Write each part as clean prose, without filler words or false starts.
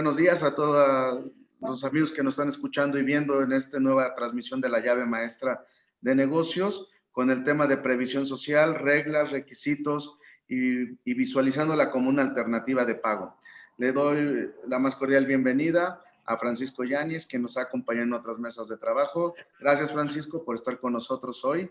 Buenos días a todos los amigos que nos están escuchando y viendo en esta nueva transmisión de la llave maestra de negocios con el tema de previsión social, reglas, requisitos y visualizándola como una alternativa de pago. Le doy la más cordial bienvenida a Francisco Yáñez, que nos ha acompañado en otras mesas de trabajo. Gracias, Francisco, por estar con nosotros hoy.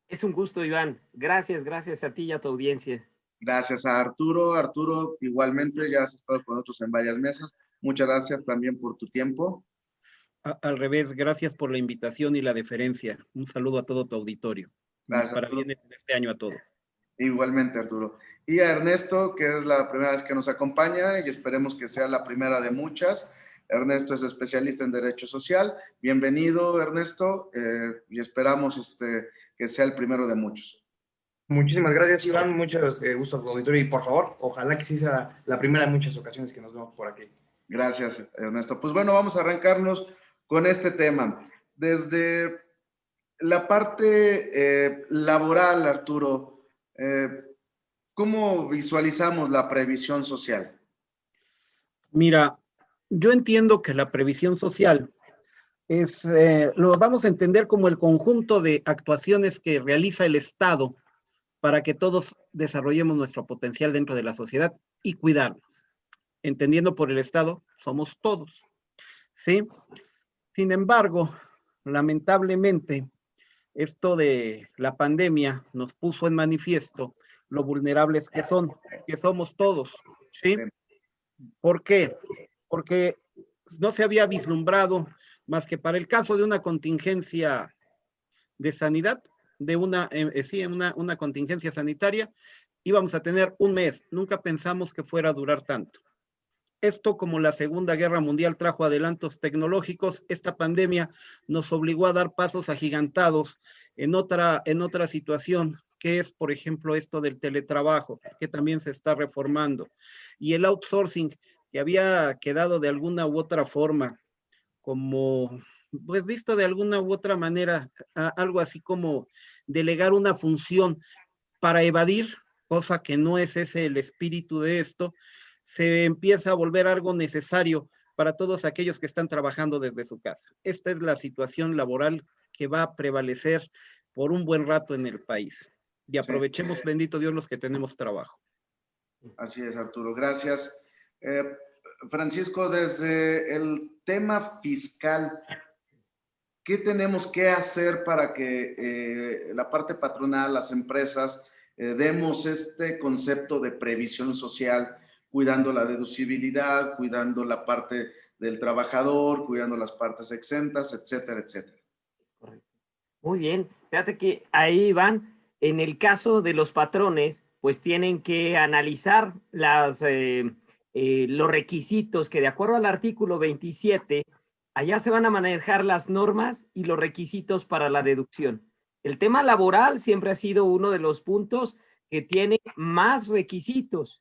Es un gusto, Iván. Gracias a ti y a tu audiencia. Gracias a Arturo. Arturo, igualmente, ya has estado con nosotros en varias mesas. Muchas gracias también por tu tiempo. Al revés, gracias por la invitación y la deferencia. Un saludo a todo tu auditorio. Gracias, Para Arturo. bien este año a todos. Igualmente, Arturo. Y a Ernesto, que es la primera vez que nos acompaña y esperemos que sea la primera de muchas. Ernesto es especialista en Derecho Social. Bienvenido, Ernesto, y esperamos que sea el primero de muchos. Muchísimas gracias, Iván. Mucho gusto a tu auditorio y por favor, ojalá que sí sea la primera de muchas ocasiones que nos vemos por aquí. Gracias, Ernesto. Pues bueno, vamos a arrancarnos con este tema. Desde la parte laboral, Arturo, ¿cómo visualizamos la previsión social? Mira, yo entiendo que la previsión social lo vamos a entender como el conjunto de actuaciones que realiza el Estado para que todos desarrollemos nuestro potencial dentro de la sociedad y cuidarnos. Entendiendo por el Estado, somos todos, ¿sí? Sin embargo, lamentablemente, esto de la pandemia nos puso en manifiesto lo vulnerables que somos todos, ¿sí? ¿Por qué? Porque no se había vislumbrado más que para el caso de una contingencia de sanidad, de una contingencia sanitaria, íbamos a tener un mes. Nunca pensamos que fuera a durar tanto. Esto, como la Segunda Guerra Mundial trajo adelantos tecnológicos, esta pandemia nos obligó a dar pasos agigantados en otra situación, que es, por ejemplo, esto del teletrabajo, que también se está reformando, y el outsourcing, que había quedado de alguna u otra forma, como, pues visto de alguna u otra manera, algo así como delegar una función para evadir, cosa que no es ese el espíritu de esto, se empieza a volver algo necesario para todos aquellos que están trabajando desde su casa. Esta es la situación laboral que va a prevalecer por un buen rato en el país. Y aprovechemos, sí, bendito Dios, los que tenemos trabajo. Así es, Arturo. Gracias. Francisco, desde el tema fiscal, ¿qué tenemos que hacer para que la parte patronal, las empresas, demos este concepto de previsión social, cuidando la deducibilidad, cuidando la parte del trabajador, cuidando las partes exentas, etcétera, etcétera? Correcto. Muy bien. Fíjate que ahí van, en el caso de los patrones, pues tienen que analizar los requisitos que, de acuerdo al artículo 27, allá se van a manejar las normas y los requisitos para la deducción. El tema laboral siempre ha sido uno de los puntos que tiene más requisitos,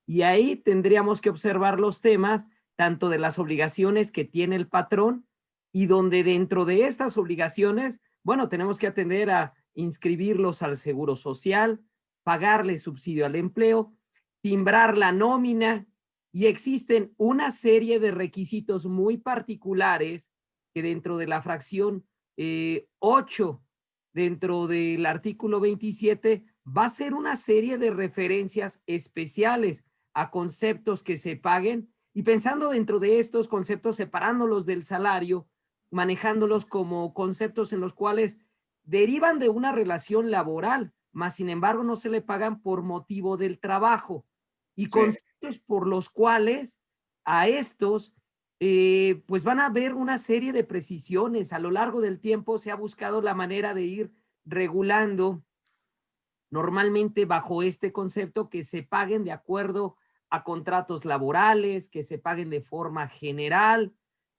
y ahí tendríamos que observar los temas tanto de las obligaciones que tiene el patrón, y donde dentro de estas obligaciones, bueno, tenemos que atender a inscribirlos al Seguro Social, pagarle subsidio al empleo, timbrar la nómina, y existen una serie de requisitos muy particulares que dentro de la fracción 8, dentro del artículo 27, va a ser una serie de referencias especiales a conceptos que se paguen, y pensando dentro de estos conceptos, separándolos del salario, manejándolos como conceptos en los cuales derivan de una relación laboral, mas sin embargo no se le pagan por motivo del trabajo, y conceptos por los cuales a estos pues van a haber una serie de precisiones. A lo largo del tiempo se ha buscado la manera de ir regulando normalmente bajo este concepto que se paguen de acuerdo a contratos laborales, que se paguen de forma general.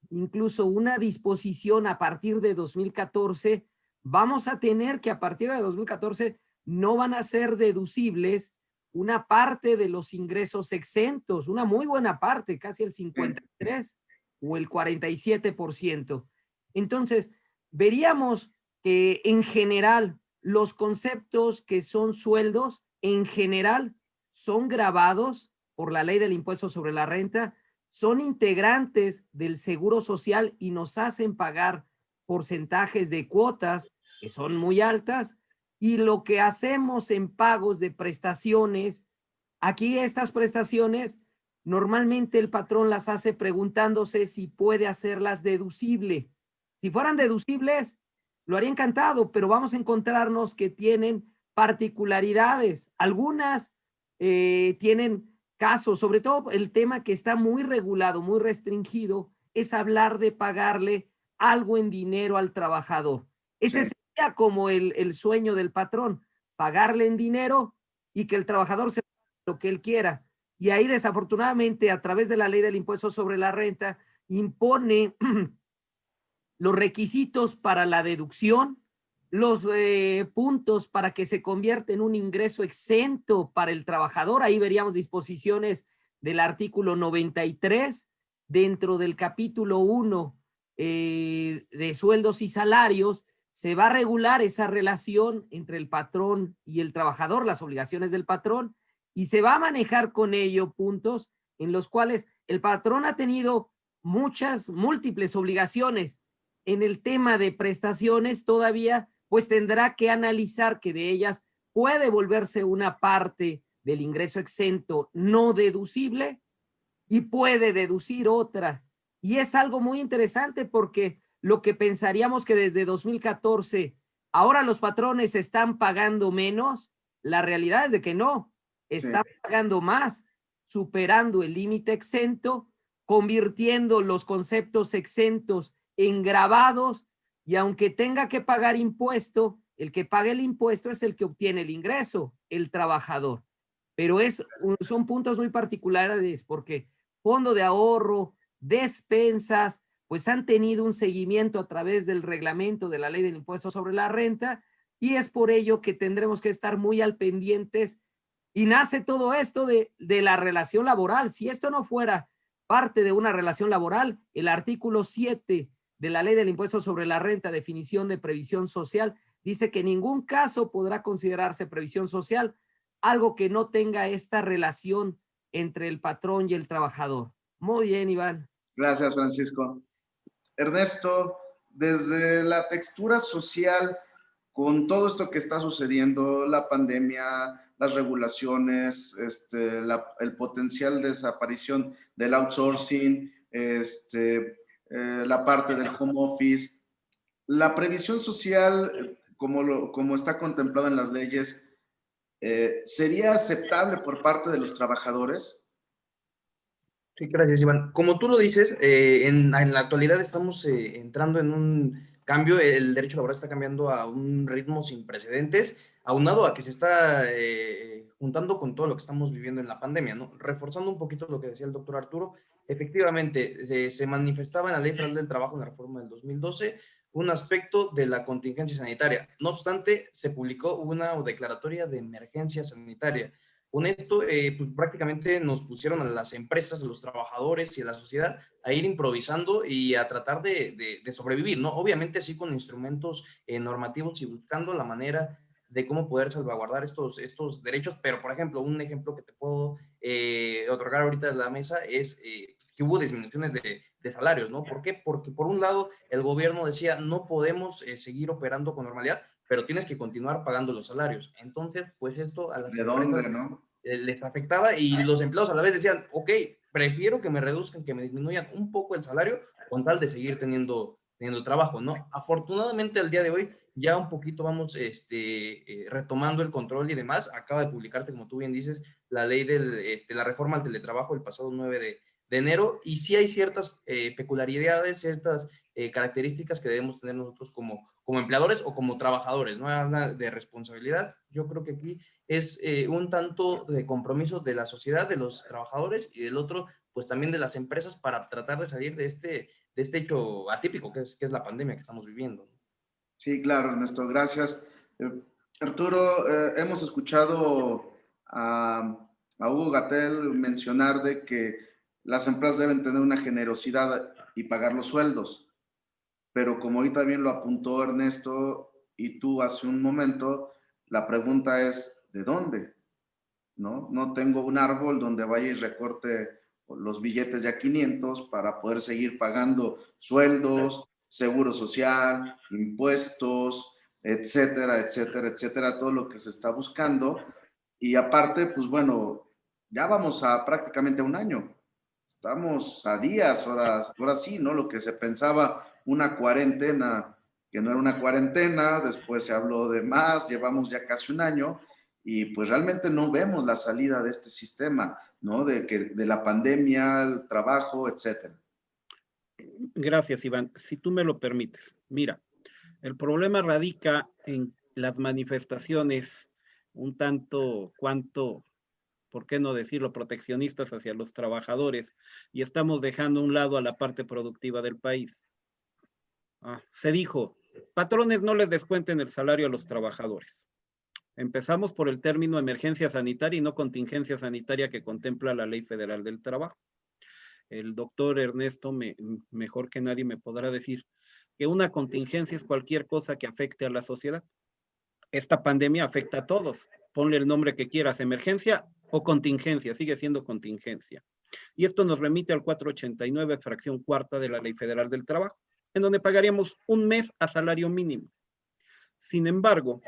Incluso una disposición a partir de 2014, vamos a tener que a partir de 2014 no van a ser deducibles una parte de los ingresos exentos, una muy buena parte, casi el 53 o el 47%. Entonces, veríamos que en general los conceptos que son sueldos, en general, son gravados por la ley del impuesto sobre la renta, son integrantes del Seguro Social y nos hacen pagar porcentajes de cuotas que son muy altas, y lo que hacemos en pagos de prestaciones, aquí estas prestaciones normalmente el patrón las hace preguntándose si puede hacerlas deducible. Si fueran deducibles, lo haría encantado, pero vamos a encontrarnos que tienen particularidades. Algunas tienen casos, sobre todo el tema que está muy regulado, muy restringido, es hablar de pagarle algo en dinero al trabajador. Ese Sí. sería como el sueño del patrón, pagarle en dinero y que el trabajador se pague lo que él quiera. Y ahí desafortunadamente a través de la ley del impuesto sobre la renta impone los requisitos para la deducción, los puntos para que se convierta en un ingreso exento para el trabajador. Ahí veríamos disposiciones del artículo 93 dentro del capítulo 1 de sueldos y salarios. Se va a regular esa relación entre el patrón y el trabajador, las obligaciones del patrón, y se va a manejar con ello puntos en los cuales el patrón ha tenido múltiples obligaciones. En el tema de prestaciones todavía pues tendrá que analizar que de ellas puede volverse una parte del ingreso exento no deducible y puede deducir otra. Y es algo muy interesante porque lo que pensaríamos que desde 2014 ahora los patrones están pagando menos, la realidad es de que no, están pagando más, superando el límite exento, convirtiendo los conceptos exentos en gravados, y aunque tenga que pagar impuesto, el que paga el impuesto es el que obtiene el ingreso, el trabajador. Pero son puntos muy particulares porque fondo de ahorro, despensas, pues han tenido un seguimiento a través del reglamento de la ley del impuesto sobre la renta, y es por ello que tendremos que estar muy al pendientes. Y nace todo esto de la relación laboral. Si esto no fuera parte de una relación laboral, el artículo 7 de la ley del impuesto sobre la renta, definición de previsión social, dice que en ningún caso podrá considerarse previsión social algo que no tenga esta relación entre el patrón y el trabajador. Muy bien, Iván. Gracias, Francisco. Ernesto, desde la textura social, con todo esto que está sucediendo, la pandemia, las regulaciones, el potencial potencial del outsourcing, la parte del home office, la previsión social, como está contemplada en las leyes, ¿sería aceptable por parte de los trabajadores? Sí, gracias, Iván. Como tú lo dices, en la actualidad estamos entrando en un cambio, el derecho laboral está cambiando a un ritmo sin precedentes, aunado a que se está juntando con todo lo que estamos viviendo en la pandemia, ¿no? Reforzando un poquito lo que decía el doctor Arturo, efectivamente, se manifestaba en la Ley Federal del Trabajo, en la reforma del 2012, un aspecto de la contingencia sanitaria. No obstante, se publicó una declaratoria de emergencia sanitaria. Con esto, pues prácticamente nos pusieron a las empresas, a los trabajadores y a la sociedad a ir improvisando y a tratar de sobrevivir, ¿no? Obviamente sí con instrumentos normativos y buscando la manera de cómo poder salvaguardar estos derechos, pero por ejemplo, un ejemplo que te puedo otorgar ahorita de la mesa es que hubo disminuciones de salarios, ¿no? ¿Por qué? Porque por un lado el gobierno decía no podemos seguir operando con normalidad, pero tienes que continuar pagando los salarios. Entonces, pues esto a las ¿De empresas dónde, no? les afectaba y los empleados a la vez decían, ok, prefiero que me reduzcan, que me disminuyan un poco el salario con tal de seguir teniendo trabajo, ¿no? Afortunadamente al día de hoy ya un poquito vamos retomando el control y demás. Acaba de publicarse, como tú bien dices, la ley la reforma al teletrabajo el pasado 9 de enero, y sí hay ciertas peculiaridades, ciertas características que debemos tener nosotros como empleadores o como trabajadores, ¿no? Habla de responsabilidad. Yo creo que aquí es un tanto de compromiso de la sociedad, de los trabajadores, y del otro, pues también de las empresas para tratar de salir de este hecho atípico que es la pandemia que estamos viviendo. Sí, claro, Ernesto, gracias. Arturo, hemos escuchado a Hugo Gatell mencionar de que las empresas deben tener una generosidad y pagar los sueldos, pero como ahorita bien lo apuntó Ernesto y tú hace un momento, la pregunta es, ¿de dónde? ¿No? No tengo un árbol donde vaya y recorte los billetes ya 500 para poder seguir pagando sueldos, seguro social, impuestos, etcétera, etcétera, etcétera, todo lo que se está buscando. Y aparte, pues bueno, ya vamos a prácticamente un año. Estamos a días, ahora sí, ¿no? Lo que se pensaba una cuarentena, que no era una cuarentena, después se habló de más, llevamos ya casi un año y pues realmente no vemos la salida de este sistema, ¿no? De la pandemia, el trabajo, etcétera. Gracias, Iván. Si tú me lo permites. Mira, el problema radica en las manifestaciones un tanto cuanto, ¿por qué no decirlo?, proteccionistas hacia los trabajadores, y estamos dejando a un lado a la parte productiva del país. Se dijo, patrones, no les descuenten el salario a los trabajadores. Empezamos por el término emergencia sanitaria y no contingencia sanitaria que contempla la Ley Federal del Trabajo. El doctor Ernesto, mejor que nadie, me podrá decir que una contingencia es cualquier cosa que afecte a la sociedad. Esta pandemia afecta a todos. Ponle el nombre que quieras, emergencia o contingencia, sigue siendo contingencia. Y esto nos remite al 489, fracción cuarta de la Ley Federal del Trabajo, en donde pagaríamos un mes a salario mínimo. Sin embargo,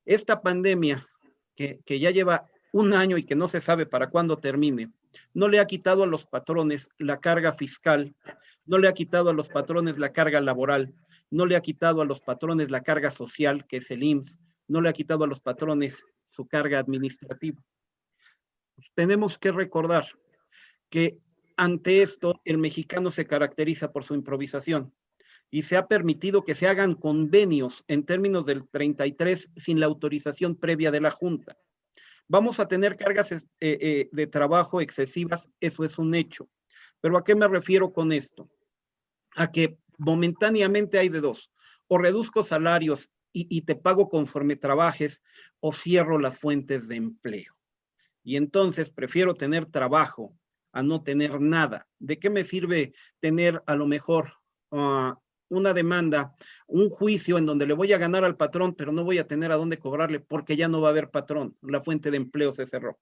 esta pandemia, que ya lleva un año y que no se sabe para cuándo termine, no le ha quitado a los patrones la carga fiscal, no le ha quitado a los patrones la carga laboral, no le ha quitado a los patrones la carga social, que es el IMSS, no le ha quitado a los patrones su carga administrativa. Tenemos que recordar que ante esto el mexicano se caracteriza por su improvisación y se ha permitido que se hagan convenios en términos del 33 sin la autorización previa de la Junta. Vamos a tener cargas de trabajo excesivas, eso es un hecho. Pero ¿a qué me refiero con esto? A que momentáneamente hay de dos: o reduzco salarios y te pago conforme trabajes, o cierro las fuentes de empleo. Y entonces prefiero tener trabajo a no tener nada. ¿De qué me sirve tener a lo mejor una demanda, un juicio en donde le voy a ganar al patrón, pero no voy a tener a dónde cobrarle porque ya no va a haber patrón? La fuente de empleo se cerró.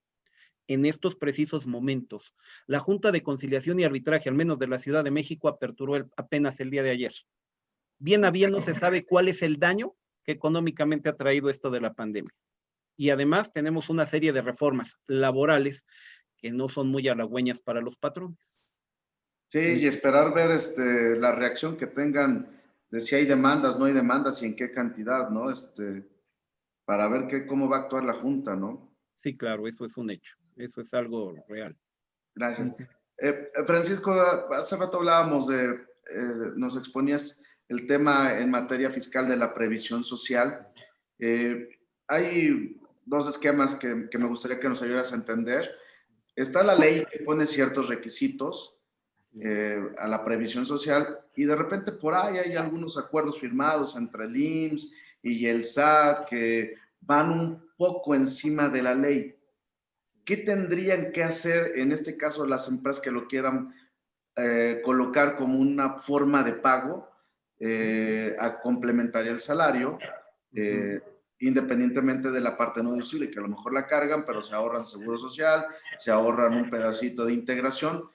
En estos precisos momentos, la Junta de Conciliación y Arbitraje, al menos de la Ciudad de México, aperturó apenas el día de ayer. Bien a bien no se sabe cuál es el daño que económicamente ha traído esto de la pandemia. Y además tenemos una serie de reformas laborales que no son muy halagüeñas para los patrones. Sí, y esperar ver la reacción que tengan de si hay demandas, no hay demandas y en qué cantidad, ¿no? Para ver cómo va a actuar la Junta, ¿no? Sí, claro, eso es un hecho, eso es algo real. Gracias. Francisco, hace rato hablábamos nos exponías el tema en materia fiscal de la previsión social. Hay dos esquemas que me gustaría que nos ayudaras a entender. Está la ley que pone ciertos requisitos a la previsión social y de repente por ahí hay algunos acuerdos firmados entre el IMSS y el SAT que van un poco encima de la ley. ¿Qué tendrían que hacer en este caso las empresas que lo quieran colocar como una forma de pago a complementaria al salario, independientemente de la parte no deducible, que a lo mejor la cargan, pero se ahorran seguro social, se ahorran un pedacito de integración?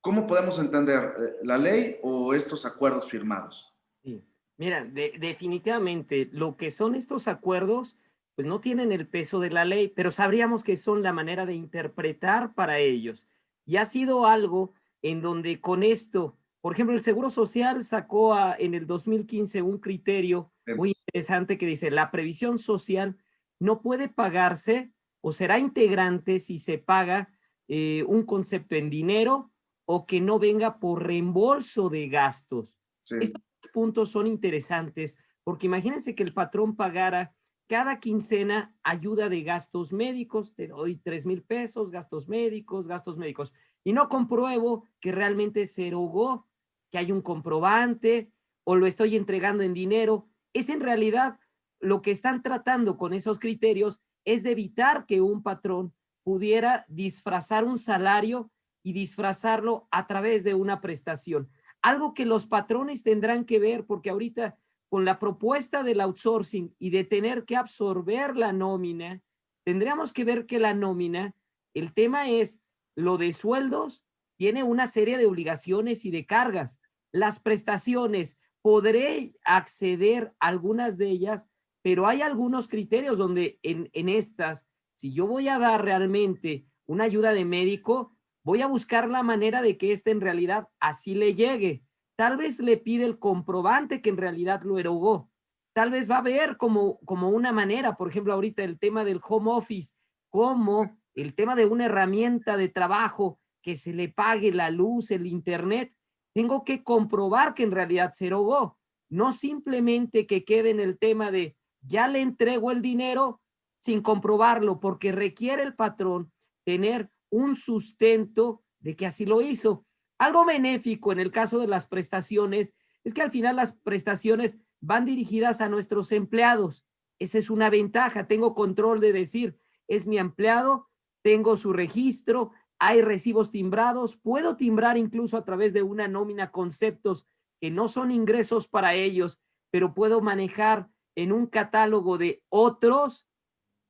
¿Cómo podemos entender la ley o estos acuerdos firmados? Sí. Mira, definitivamente lo que son estos acuerdos, pues no tienen el peso de la ley, pero sabríamos que son la manera de interpretar para ellos. Y ha sido algo en donde con esto, por ejemplo, el Seguro Social sacó en el 2015 un criterio muy interesante que dice: la previsión social no puede pagarse o será integrante si se paga un concepto en dinero o que no venga por reembolso de gastos. Sí. Estos puntos son interesantes porque imagínense que el patrón pagara cada quincena ayuda de gastos médicos, te doy 3,000 pesos, gastos médicos, y no compruebo que realmente se erogó, que hay un comprobante o lo estoy entregando en dinero. Es en realidad lo que están tratando con esos criterios es de evitar que un patrón pudiera disfrazar un salario y disfrazarlo a través de una prestación. Algo que los patrones tendrán que ver, porque ahorita con la propuesta del outsourcing y de tener que absorber la nómina, tendríamos que ver que la nómina, el tema es lo de sueldos tiene una serie de obligaciones y de cargas. Las prestaciones, podré acceder a algunas de ellas, pero hay algunos criterios donde en estas, si yo voy a dar realmente una ayuda de médico, voy a buscar la manera de que en realidad así le llegue. Tal vez le pide el comprobante que en realidad lo erogó. Tal vez va a ver como una manera, por ejemplo, ahorita el tema del home office, como el tema de una herramienta de trabajo, que se le pague la luz, el internet. Tengo que comprobar que en realidad se erogó. No simplemente que quede en el tema de ya le entrego el dinero sin comprobarlo, porque requiere el patrón tener un sustento de que así lo hizo. Algo benéfico en el caso de las prestaciones es que al final las prestaciones van dirigidas a nuestros empleados. Esa es una ventaja. Tengo control de decir, es mi empleado, tengo su registro, hay recibos timbrados, puedo timbrar incluso a través de una nómina conceptos que no son ingresos para ellos, pero puedo manejar en un catálogo de otros,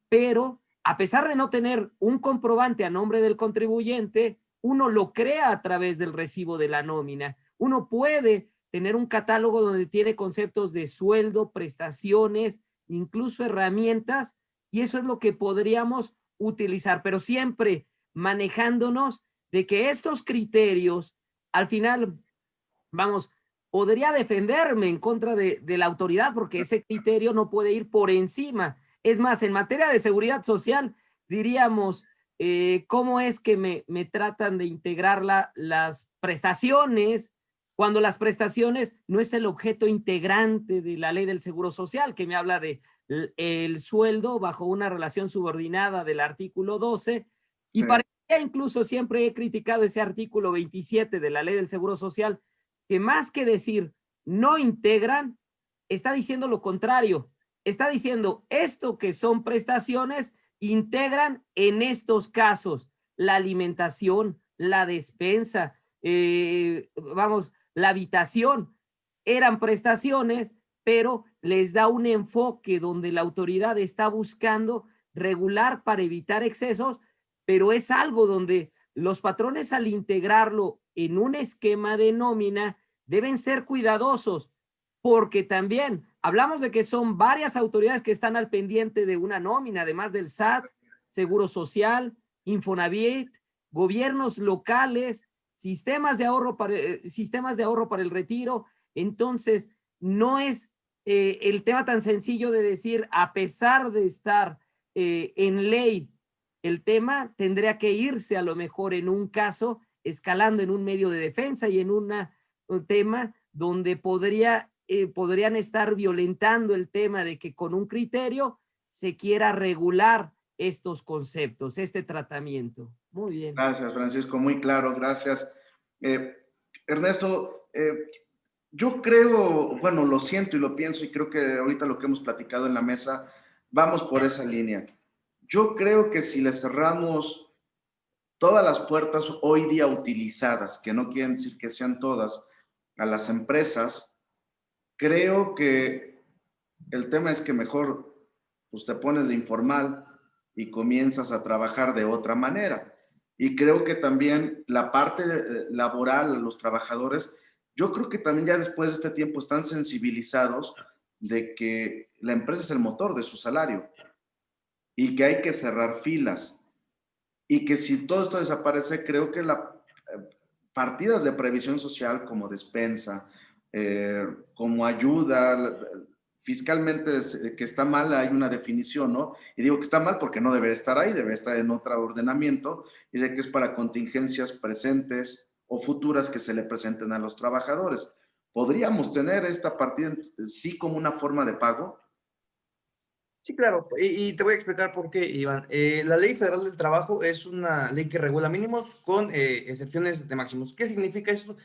pero a pesar de no tener un comprobante a nombre del contribuyente, uno lo crea a través del recibo de la nómina. Uno puede tener un catálogo donde tiene conceptos de sueldo, prestaciones, incluso herramientas, y eso es lo que podríamos utilizar, pero siempre manejándonos de que estos criterios, al final, vamos, podría defenderme en contra de la autoridad porque ese criterio no puede ir por encima. Es más, en materia de seguridad social, diríamos, ¿cómo es que me tratan de integrar las prestaciones cuando las prestaciones no es el objeto integrante de la ley del Seguro Social, que me habla de el sueldo bajo una relación subordinada del artículo 12? Y Sí. parecía, incluso siempre he criticado ese artículo 27 de la ley del Seguro Social, que más que decir no integran, está diciendo lo contrario. Está diciendo esto que son prestaciones, integran en estos casos la alimentación, la despensa, vamos, la habitación. Eran prestaciones, pero les da un enfoque donde la autoridad está buscando regular para evitar excesos, pero es algo donde los patrones al integrarlo en un esquema de nómina deben ser cuidadosos, porque también hablamos de que son varias autoridades que están al pendiente de una nómina, además del SAT, Seguro Social, Infonavit, gobiernos locales, sistemas de ahorro para el retiro. Entonces, no es el tema tan sencillo de decir, a pesar de estar en ley, el tema tendría que irse a lo mejor en un caso escalando en un medio de defensa y en un tema donde podrían estar violentando el tema de que con un criterio se quiera regular estos conceptos, este tratamiento. Muy bien. Gracias, Francisco, muy claro, gracias. Ernesto, yo creo, bueno, lo siento y lo pienso y creo que ahorita lo que hemos platicado en la mesa, vamos por esa línea. Yo creo que si le cerramos todas las puertas hoy día utilizadas, que no quieren decir que sean todas, a las empresas, creo que el tema es que mejor pues, te pones de informal y comienzas a trabajar de otra manera. Y creo que también la parte laboral, los trabajadores, yo creo que también ya después de este tiempo están sensibilizados de que la empresa es el motor de su salario y que hay que cerrar filas. Y que si todo esto desaparece, creo que las partidas de previsión social como despensa, como ayuda, fiscalmente que está mal, hay una definición, ¿no? Y digo que está mal porque no debería estar ahí, debe estar en otro ordenamiento, y de que es para contingencias presentes o futuras que se le presenten a los trabajadores. ¿Podríamos tener esta partida sí como una forma de pago? Sí, claro, y te voy a explicar por qué, Iván. La Ley Federal del Trabajo es una ley que regula mínimos con excepciones de máximos. ¿Qué significa esto?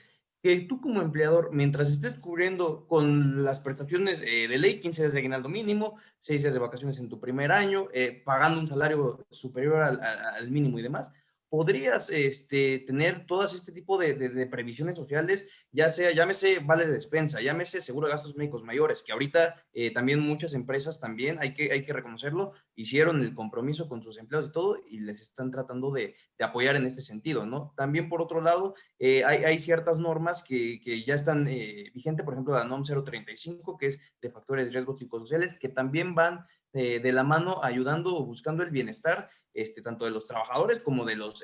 Que tú como empleador, mientras estés cubriendo con las prestaciones de ley, 15 días de aguinaldo mínimo, 6 días de vacaciones en tu primer año, pagando un salario superior al mínimo y demás, podrías tener todas este tipo de previsiones sociales, ya sea, llámese vale de despensa, llámese seguro de gastos médicos mayores, que ahorita también muchas empresas también, hay que reconocerlo, hicieron el compromiso con sus empleados y todo, y les están tratando de apoyar en este sentido, ¿no? También, por otro lado, hay ciertas normas que ya están vigentes, por ejemplo, la NOM 035, que es de factores de riesgo psicosociales, que también van de la mano ayudando o buscando el bienestar tanto de los trabajadores como de los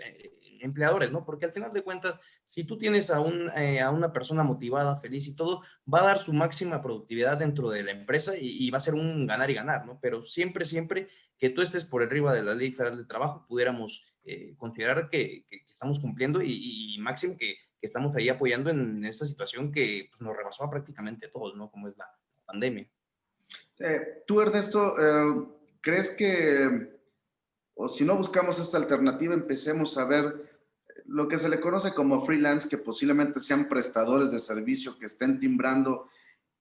empleadores, ¿no? Porque al final de cuentas, si tú tienes a una persona motivada, feliz y todo, va a dar su máxima productividad dentro de la empresa y va a ser un ganar y ganar, ¿no? Pero siempre, siempre que tú estés por arriba de la Ley Federal del Trabajo, pudiéramos considerar que estamos cumpliendo y máximo que estamos ahí apoyando en esta situación que pues, nos rebasó a prácticamente todos, ¿no? Como es la pandemia. Tú, Ernesto, ¿crees que, o si no buscamos esta alternativa, empecemos a ver lo que se le conoce como freelance, que posiblemente sean prestadores de servicio que estén timbrando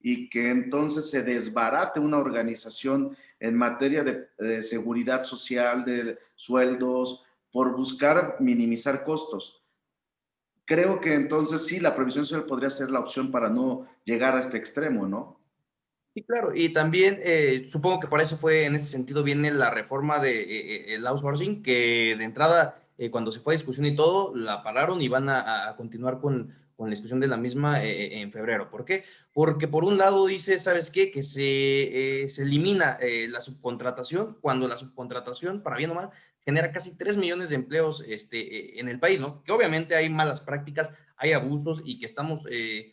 y que entonces se desbarate una organización en materia de seguridad social, de sueldos, por buscar minimizar costos? Creo que entonces sí, la previsión social podría ser la opción para no llegar a este extremo, ¿no? Sí, claro, y también supongo que por eso fue, en ese sentido, viene la reforma de el outsourcing, que de entrada, cuando se fue a discusión y todo, la pararon y van a continuar con la discusión de la misma en febrero. ¿Por qué? Porque por un lado dice, ¿sabes qué? Que se elimina la subcontratación, cuando la subcontratación, para bien o mal, genera casi 3 millones de empleos en el país, ¿no? Que obviamente hay malas prácticas, hay abusos y que estamos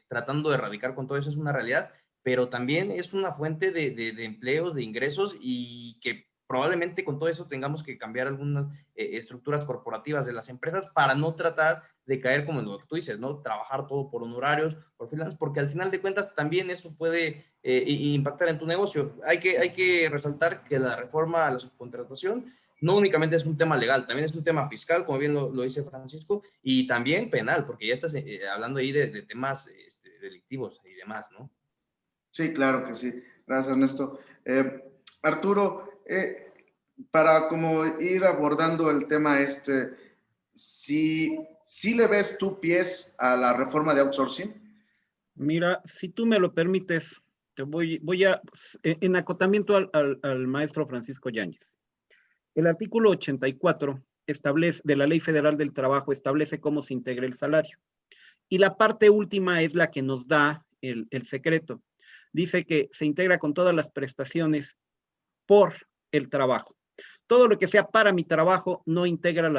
tratando de erradicar con todo eso, es una realidad, pero también es una fuente de empleos, de ingresos, y que probablemente con todo eso tengamos que cambiar algunas estructuras corporativas de las empresas para no tratar de caer como en lo que tú dices, ¿no? Trabajar todo por honorarios, por freelance, porque al final de cuentas también eso puede impactar en tu negocio. Hay que resaltar que la reforma a la subcontratación no únicamente es un tema legal, también es un tema fiscal, como bien lo dice Francisco, y también penal, porque ya estás hablando ahí de temas delictivos y demás, ¿no? Sí, claro que sí. Gracias, Ernesto. Arturo, para como ir abordando el tema si le ves tú pies a la reforma de outsourcing. Mira, si tú me lo permites, voy a, en acotamiento al maestro Francisco Yáñez. El artículo 84 de la Ley Federal del Trabajo establece cómo se integra el salario. Y la parte última es la que nos da el secreto. Dice que se integra con todas las prestaciones por el trabajo. Todo lo que sea para mi trabajo no integra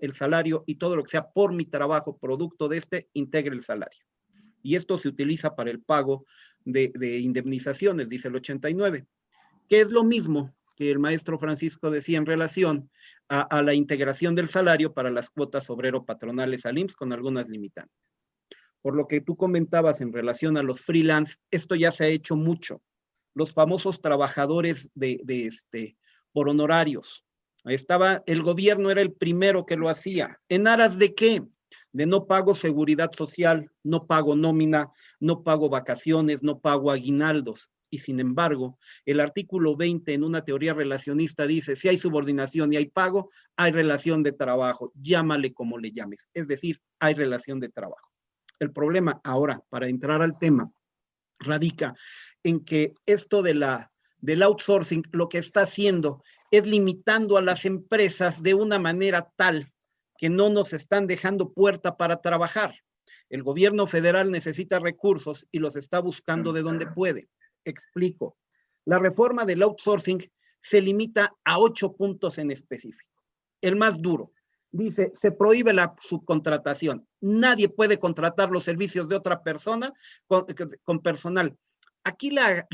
el salario, y todo lo que sea por mi trabajo, producto de integra el salario. Y esto se utiliza para el pago de indemnizaciones, dice el 89, que es lo mismo que el maestro Francisco decía en relación a la integración del salario para las cuotas obrero-patronales al IMSS, con algunas limitantes. Por lo que tú comentabas en relación a los freelance, esto ya se ha hecho mucho. Los famosos trabajadores por honorarios. El gobierno era el primero que lo hacía. ¿En aras de qué? De no pago seguridad social, no pago nómina, no pago vacaciones, no pago aguinaldos. Y sin embargo, el artículo 20 en una teoría relacionista dice, si hay subordinación y hay pago, hay relación de trabajo, llámale como le llames. Es decir, hay relación de trabajo. El problema ahora, para entrar al tema, radica en que esto del outsourcing lo que está haciendo es limitando a las empresas de una manera tal que no nos están dejando puerta para trabajar. El gobierno federal necesita recursos y los está buscando de donde puede. Explico. La reforma del outsourcing se limita a 8 puntos en específico. El más duro. Dice, se prohíbe la subcontratación. Nadie puede contratar los servicios de otra persona con personal. Aquí la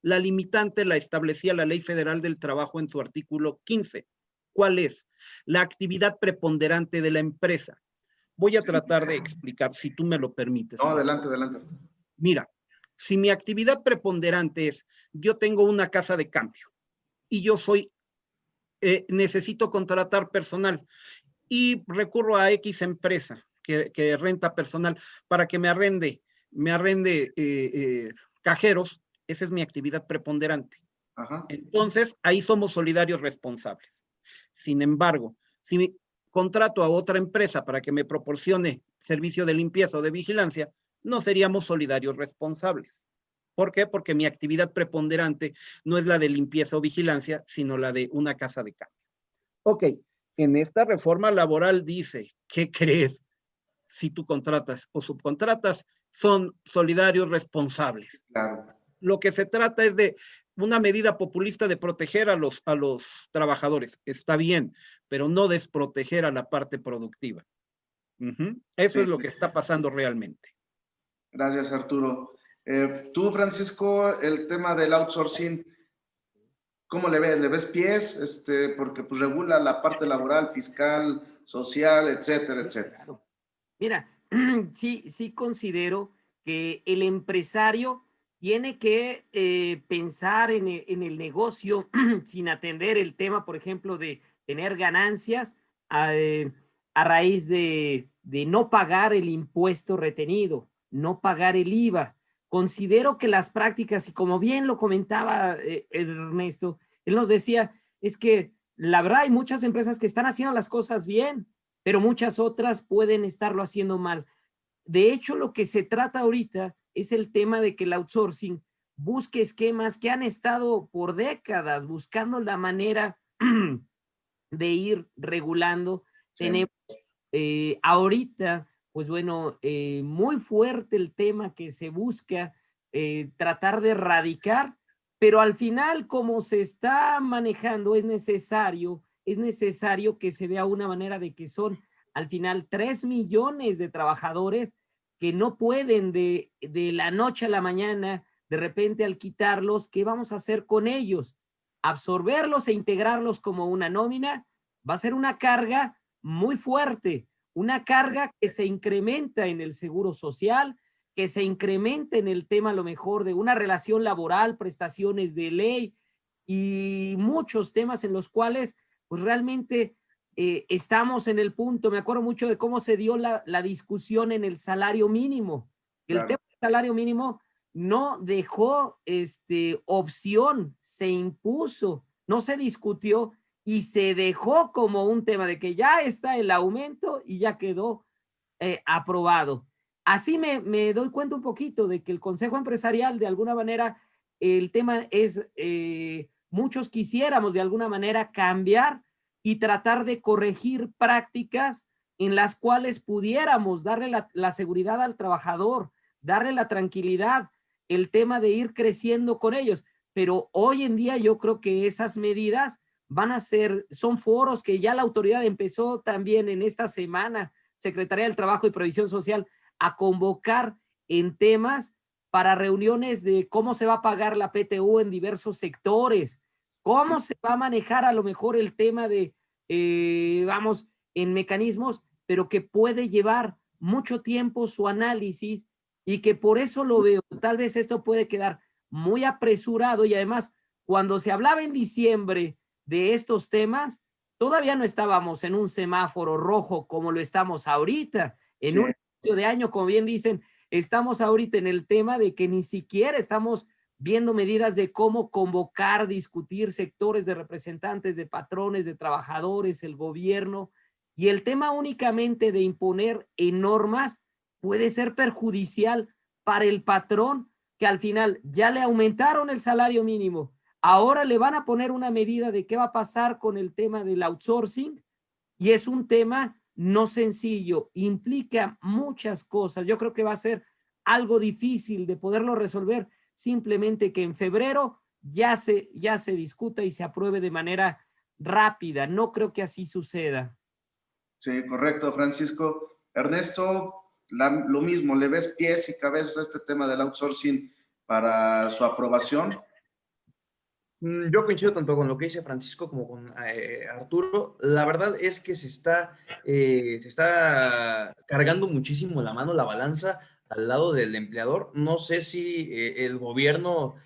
limitante la establecía la Ley Federal del Trabajo en su artículo 15. ¿Cuál es? La actividad preponderante de la empresa. Voy a tratar de explicar, si tú me lo permites. No, adelante, adelante. Mira, si mi actividad preponderante es, yo tengo una casa de cambio y yo necesito contratar personal y recurro a X empresa que renta personal para que me arrende cajeros, esa es mi actividad preponderante. Ajá. Entonces, ahí somos solidarios responsables. Sin embargo, Si contrato a otra empresa para que me proporcione servicio de limpieza o de vigilancia, no seríamos solidarios responsables. ¿Por qué? Porque mi actividad preponderante no es la de limpieza o vigilancia, sino la de una casa de cambio. Ok, en esta reforma laboral dice, ¿qué crees? Si tú contratas o subcontratas, son solidarios responsables. Claro. Lo que se trata es de una medida populista de proteger a los trabajadores. Está bien, pero no desproteger a la parte productiva. Eso es lo que está pasando realmente. Gracias, Arturo. Tú, Francisco, el tema del outsourcing, ¿cómo le ves? ¿Le ves pies? Porque pues, regula la parte laboral, fiscal, social, etcétera, etcétera. Claro. Mira, sí considero que el empresario tiene que pensar en el negocio sin atender el tema, por ejemplo, de tener ganancias a raíz de no pagar el impuesto retenido, no pagar el IVA. Considero que las prácticas, y como bien lo comentaba Ernesto, él nos decía, es que la verdad hay muchas empresas que están haciendo las cosas bien, pero muchas otras pueden estarlo haciendo mal. De hecho, lo que se trata ahorita es el tema de que el outsourcing busque esquemas que han estado por décadas buscando la manera de ir regulando. Sí. Tenemos ahorita, pues bueno, muy fuerte el tema que se busca tratar de erradicar, pero al final, como se está manejando, es necesario que se vea una manera de que son al final 3 millones de trabajadores que no pueden de la noche a la mañana, de repente al quitarlos, ¿qué vamos a hacer con ellos? Absorberlos e integrarlos como una nómina va a ser una carga muy fuerte, una carga que se incrementa en el seguro social, que se incrementa en el tema a lo mejor de una relación laboral, prestaciones de ley y muchos temas en los cuales pues realmente estamos en el punto. Me acuerdo mucho de cómo se dio la discusión en el salario mínimo. El Claro. tema del salario mínimo no dejó opción, se impuso, no se discutió y se dejó como un tema de que ya está el aumento y ya quedó aprobado. Así me doy cuenta un poquito de que el Consejo Empresarial, de alguna manera, el tema es, muchos quisiéramos de alguna manera cambiar y tratar de corregir prácticas en las cuales pudiéramos darle la seguridad al trabajador, darle la tranquilidad, el tema de ir creciendo con ellos. Pero hoy en día yo creo que esas medidas son foros que ya la autoridad empezó también en esta semana, Secretaría del Trabajo y Previsión Social, a convocar en temas para reuniones de cómo se va a pagar la PTU en diversos sectores, cómo se va a manejar a lo mejor el tema de, en mecanismos, pero que puede llevar mucho tiempo su análisis y que por eso lo veo. Tal vez esto puede quedar muy apresurado y además cuando se hablaba en diciembre de estos temas, todavía no estábamos en un semáforo rojo como lo estamos ahorita, en un inicio de año, como bien dicen, estamos ahorita en el tema de que ni siquiera estamos viendo medidas de cómo convocar, discutir sectores de representantes, de patrones, de trabajadores, el gobierno, y el tema únicamente de imponer normas puede ser perjudicial para el patrón que al final ya le aumentaron el salario mínimo. Ahora le van a poner una medida de qué va a pasar con el tema del outsourcing y es un tema no sencillo, implica muchas cosas. Yo creo que va a ser algo difícil de poderlo resolver, simplemente que en febrero ya se discuta y se apruebe de manera rápida. No creo que así suceda. Sí, correcto, Francisco. Ernesto, lo mismo, ¿le ves pies y cabezas a este tema del outsourcing para su aprobación? Yo coincido tanto con lo que dice Francisco como con Arturo. La verdad es que se está cargando muchísimo la mano, la balanza al lado del empleador. No sé si el gobierno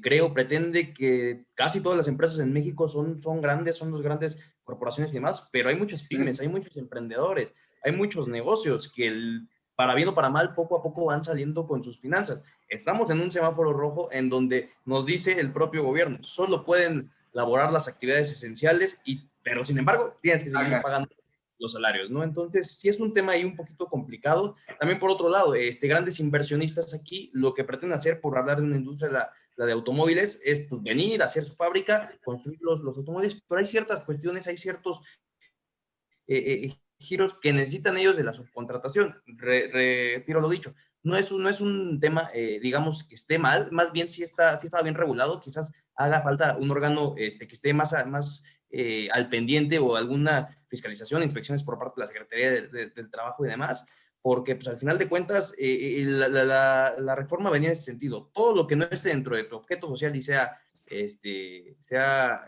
creo, pretende que casi todas las empresas en México son grandes, son las grandes corporaciones y demás, pero hay muchas pymes, hay muchos emprendedores, hay muchos negocios que para bien o para mal, poco a poco van saliendo con sus finanzas. Estamos en un semáforo rojo en donde nos dice el propio gobierno, solo pueden laborar las actividades esenciales, pero sin embargo tienes que seguir pagando los salarios, ¿no? Entonces, sí es un tema ahí un poquito complicado. También, por otro lado, grandes inversionistas aquí, lo que pretenden hacer, por hablar de una industria, la de automóviles, es pues, venir, hacer su fábrica, construir los automóviles, pero hay ciertas cuestiones, hay ciertos giros que necesitan ellos de la subcontratación. Retiro lo dicho. No es un tema, digamos, que esté mal, más bien sí está bien regulado, quizás haga falta un órgano que esté más al pendiente o alguna fiscalización, inspecciones por parte de la Secretaría del Trabajo y demás, porque pues al final de cuentas la reforma venía en ese sentido. Todo lo que no esté dentro de tu objeto social y sea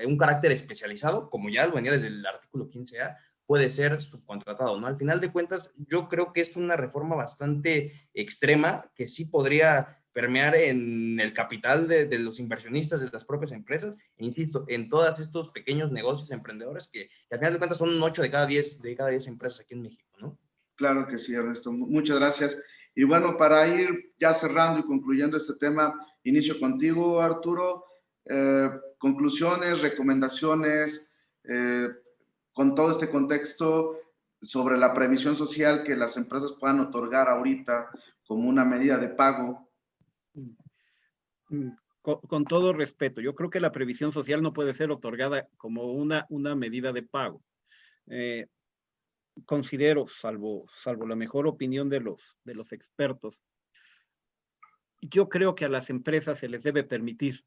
un carácter especializado, como ya lo venía desde el artículo 15A, puede ser subcontratado, ¿no? Al final de cuentas, yo creo que es una reforma bastante extrema que sí podría permear en el capital de los inversionistas de las propias empresas, e insisto, en todos estos pequeños negocios emprendedores que al final de cuentas son 8 de cada 10 empresas aquí en México, ¿no? Claro que sí, Ernesto. Muchas gracias. Y bueno, para ir ya cerrando y concluyendo este tema, inicio contigo, Arturo. Conclusiones, recomendaciones, con todo este contexto sobre la previsión social que las empresas puedan otorgar ahorita como una medida de pago. Con todo respeto, yo creo que la previsión social no puede ser otorgada como una medida de pago. Considero, salvo la mejor opinión de los expertos, yo creo que a las empresas se les debe permitir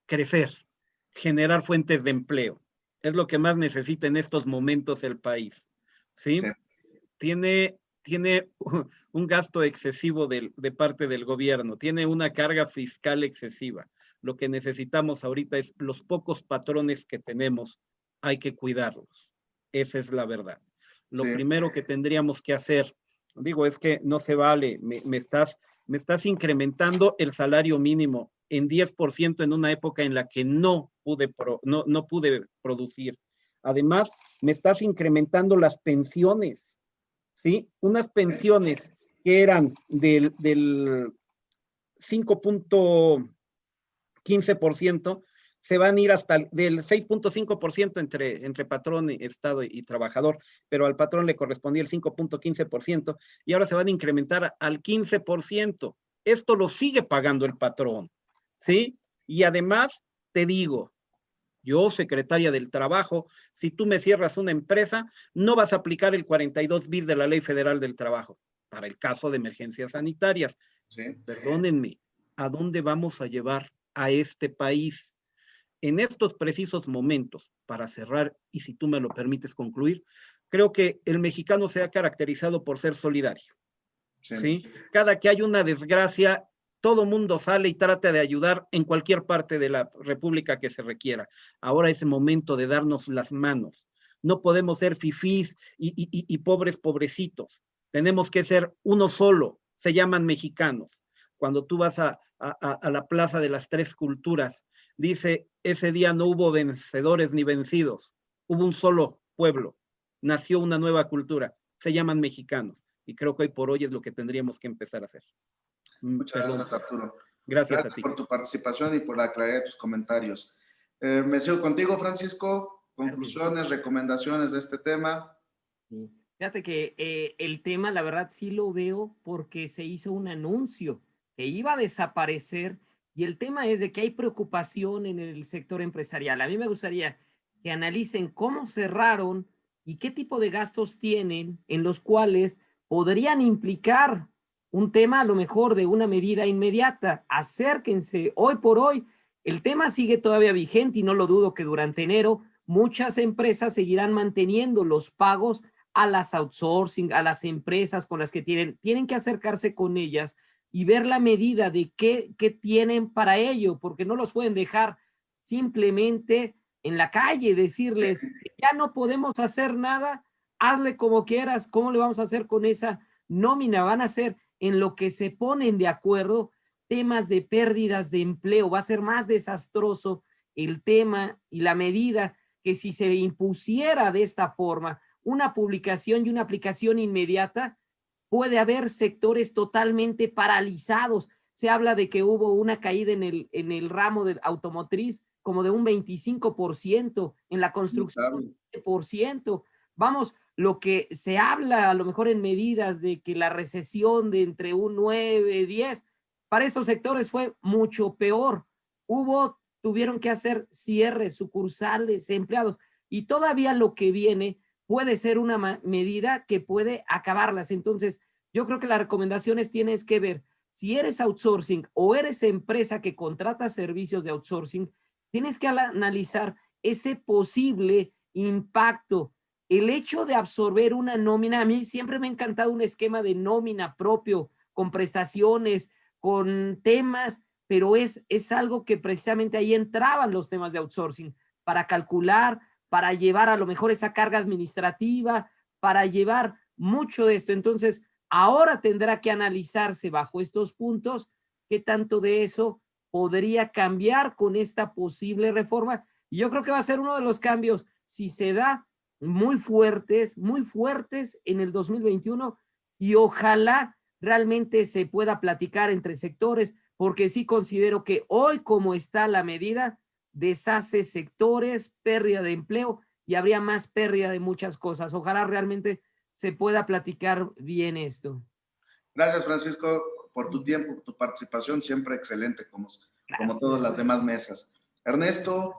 crecer, generar fuentes de empleo. Es lo que más necesita en estos momentos el país. ¿Sí? Sí. Tiene un gasto excesivo de parte del gobierno, tiene una carga fiscal excesiva. Lo que necesitamos ahorita es los pocos patrones que tenemos, hay que cuidarlos. Esa es la verdad. Lo primero que tendríamos que hacer, digo, es que no se vale, me estás incrementando el salario mínimo en 10% en una época en la que no pude producir. Además, me estás incrementando las pensiones, ¿sí? Unas pensiones que eran del 5.15%, se van a ir hasta del 6.5% entre patrón, Estado y trabajador, pero al patrón le correspondía el 5.15% y ahora se van a incrementar al 15%. Esto lo sigue pagando el patrón, ¿sí? Y además, te digo, yo, secretaria del Trabajo, si tú me cierras una empresa, no vas a aplicar el 42 bis de la Ley Federal del Trabajo para el caso de emergencias sanitarias. Sí. Perdónenme, ¿a dónde vamos a llevar a este país? En estos precisos momentos, para cerrar, y si tú me lo permites concluir, creo que el mexicano se ha caracterizado por ser solidario. Sí. ¿Sí? Cada que hay una desgracia, todo mundo sale y trata de ayudar en cualquier parte de la república que se requiera. Ahora es el momento de darnos las manos. No podemos ser fifís y pobres pobrecitos. Tenemos que ser uno solo. Se llaman mexicanos. Cuando tú vas a la Plaza de las Tres Culturas, dice, ese día no hubo vencedores ni vencidos. Hubo un solo pueblo. Nació una nueva cultura. Se llaman mexicanos. Y creo que hoy por hoy es lo que tendríamos que empezar a hacer. Muchas gracias, Arturo. Gracias a ti. Por tu participación y por la claridad de tus comentarios. Me sigo contigo, Francisco. Conclusiones, recomendaciones de este tema. Fíjate que el tema, la verdad, sí lo veo porque se hizo un anuncio que iba a desaparecer y el tema es de que hay preocupación en el sector empresarial. A mí me gustaría que analicen cómo cerraron y qué tipo de gastos tienen en los cuales podrían implicar un tema a lo mejor de una medida inmediata. Acérquense, hoy por hoy el tema sigue todavía vigente y no lo dudo que durante enero muchas empresas seguirán manteniendo los pagos a las outsourcing, a las empresas con las que tienen que acercarse con ellas y ver la medida de qué tienen para ello, porque no los pueden dejar simplemente en la calle, decirles, ya no podemos hacer nada, hazle como quieras, ¿cómo le vamos a hacer con esa nómina? Van a ser en lo que se ponen de acuerdo temas de pérdidas de empleo, va a ser más desastroso el tema y la medida que si se impusiera de esta forma una publicación y una aplicación inmediata, puede haber sectores totalmente paralizados. Se habla de que hubo una caída en el ramo de automotriz como de un 25%, en la construcción un 20%. Vamos, lo que se habla a lo mejor en medidas de que la recesión de entre un 9, 10, para estos sectores fue mucho peor. Tuvieron que hacer cierres, sucursales, empleados, y todavía lo que viene puede ser una medida que puede acabarlas. Entonces, yo creo que las recomendaciones tienes que ver, si eres outsourcing o eres empresa que contrata servicios de outsourcing, tienes que analizar ese posible impacto. El hecho de absorber una nómina, a mí siempre me ha encantado un esquema de nómina propio, con prestaciones, con temas, pero es algo que precisamente ahí entraban los temas de outsourcing, para calcular, para llevar a lo mejor esa carga administrativa, para llevar mucho de esto. Entonces, ahora tendrá que analizarse bajo estos puntos qué tanto de eso podría cambiar con esta posible reforma. Y yo creo que va a ser uno de los cambios, si se da, muy fuertes en el 2021, y ojalá realmente se pueda platicar entre sectores, porque sí considero que hoy, como está la medida, deshace sectores, pérdida de empleo, y habría más pérdida de muchas cosas. Ojalá realmente se pueda platicar bien esto. Gracias, Francisco, por tu tiempo, tu participación, siempre excelente, como todas las demás mesas. Ernesto,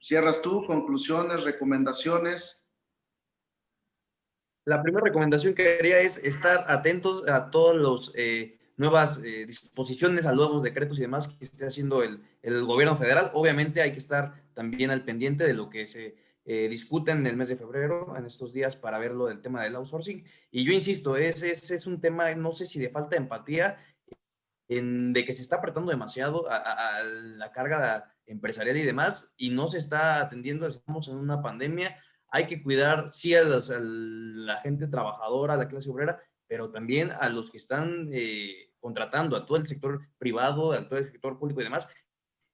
cierras tú, conclusiones, recomendaciones. La primera recomendación que haría es estar atentos a todas las nuevas disposiciones, a nuevos decretos y demás que esté haciendo el gobierno federal. Obviamente hay que estar también al pendiente de lo que se discute en el mes de febrero, en estos días, para ver lo del tema del outsourcing. Y yo insisto, ese es un tema, no sé si de falta de empatía, de que se está apretando demasiado a la carga empresarial y demás, y no se está atendiendo. Estamos en una pandemia. Hay que cuidar, sí, a la gente trabajadora, a la clase obrera, pero también a los que están contratando, a todo el sector privado, a todo el sector público y demás,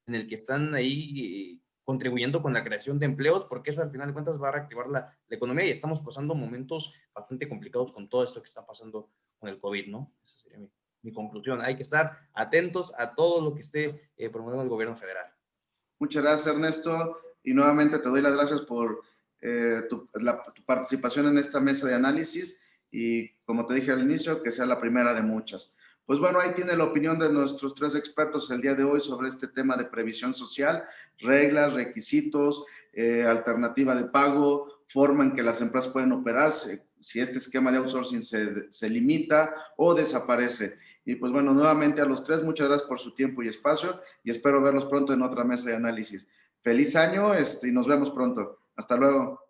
en el que están ahí contribuyendo con la creación de empleos, porque eso al final de cuentas va a reactivar la economía, y estamos pasando momentos bastante complicados con todo esto que está pasando con el COVID, ¿no? Esa sería mi conclusión. Hay que estar atentos a todo lo que esté promoviendo el gobierno federal. Muchas gracias, Ernesto, y nuevamente te doy las gracias por tu participación en esta mesa de análisis, y como te dije al inicio, que sea la primera de muchas. Pues bueno, ahí tiene la opinión de nuestros 3 expertos el día de hoy sobre este tema de previsión social, reglas, requisitos, alternativa de pago, forma en que las empresas pueden operarse, si este esquema de outsourcing se limita o desaparece. Y pues bueno, nuevamente a los 3, muchas gracias por su tiempo y espacio, y espero verlos pronto en otra mesa de análisis. Feliz año y nos vemos pronto. Hasta luego.